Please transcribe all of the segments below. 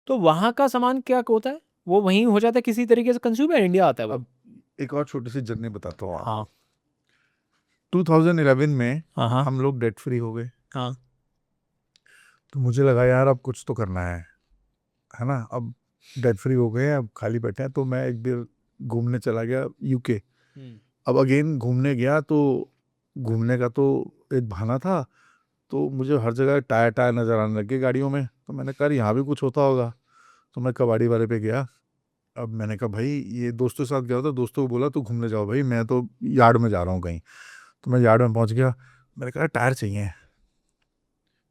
तो वहाँ का सामान क्या होता है, वो वहीं हो जाता है किसी तरीके से कंज्यूम, या इंडिया आता है वो? अब एक और छोटी सी जर्नी बताता हूँ हाँ आपको। 2011 में हाँ हाँ हम लोग डेट फ्री हो गए, हाँ। तो मुझे लगा यार अब कुछ तो करना है ना। अब डेट फ्री हो गए, अब खाली बैठे हैं, तो मैं एक बार घूमने चला गया यूके। अब अगेन घूमने गया तो घूमने का तो एक बहाना था, तो मुझे हर जगह टायर टायर नज़र आने लगे गाड़ियों में, तो मैंने कहा यहाँ भी कुछ होता होगा। तो मैं कबाड़ी वाले पे गया। अब मैंने कहा भाई, ये दोस्तों के साथ गया था, दोस्तों को बोला तो घूमने जाओ भाई, मैं तो यार्ड में जा रहा हूँ कहीं। तो मैं यार्ड में पहुंच गया, मैंने कहा टायर चाहिए।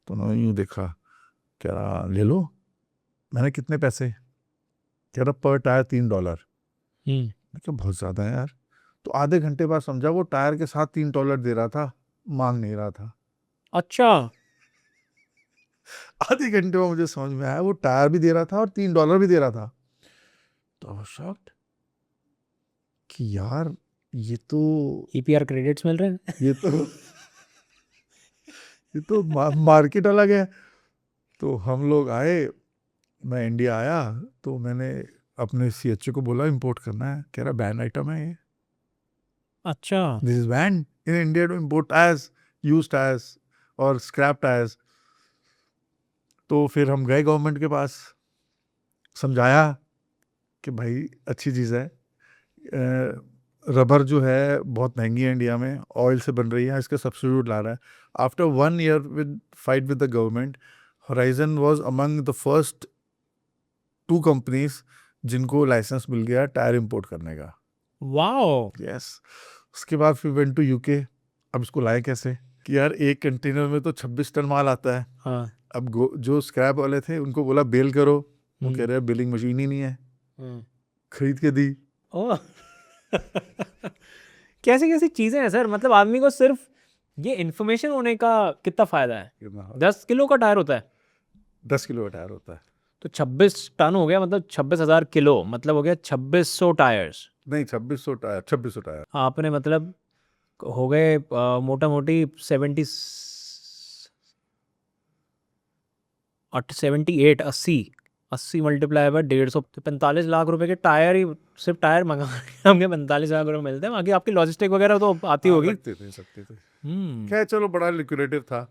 तो उन्होंने यूँ देखा, कह रहा ले लो। मैंने कितने पैसे, कह रहा पर टायर $3। मैं कहा बहुत ज़्यादा है यार। तो आधे घंटे बाद समझा वो टायर के साथ $3 दे रहा था, मांग नहीं रहा था। अच्छा। आधे घंटे में मुझे समझ में आया वो टायर भी दे रहा था और $3 भी दे रहा था। तो आई वाज शॉक्ड कि यार ये तो ईपीआर क्रेडिट्स मिल रहे हैं। ये तो ये तो मार्केट अलग है। तो हम लोग आए, मैं इंडिया आया, तो मैंने अपने सीएचओ को बोला इंपोर्ट करना है, कह रहा बैन आइटम है ये, अच्छा। This is ban in India to import tyres, use tyres और स्क्रैप टायर्स। तो फिर हम गए गवर्नमेंट के पास, समझाया कि भाई अच्छी चीज़ है, रबर जो है बहुत महंगी है इंडिया में, ऑयल से बन रही है, इसका सब्सिट्यूट ला रहा है। After 1 year with fight with the government, horizon was among the first 2 companies जिनको लाइसेंस मिल गया टायर इंपोर्ट करने का। वाओ। यस। उसके बाद फिर वेंट टू यूके। अब इसको लाए कैसे कि यार एक कंटेनर में तो 26 टन माल आता है। हाँ। अब जो स्क्रैप वाले थे उनको बोला बेल करो, वो कह हम्म। रहे हैं बिलिंग मशीन ही नहीं है, हम्म। खरीद के दी। ओह। कैसी कैसी चीजें हैं सर, मतलब आदमी को सिर्फ ये इन्फॉर्मेशन होने का कितना फायदा है। 10 किलो का टायर होता है 10 किलो का टायर होता है। तो 26 टन हो गया, मतलब 26,000 किलो, मतलब हो गया 2600 टायर्स। नहीं, 2600 टायर, 2600 टायर। आपने मतलब हो गए मोटा मोटी 78 80 80 मल्टीप्लाई बाय 150, तो 45 लाख रुपए के टायर ही, सिर्फ टायर मंगा के हमें 45 लाख रुपए मिलते हैं, बाकी आपकी लॉजिस्टिक वगैरह तो आती हाँ होगी। लगते थे, सकते थे। हम्म। खैर चलो, बड़ा लिक्विडेटिव था।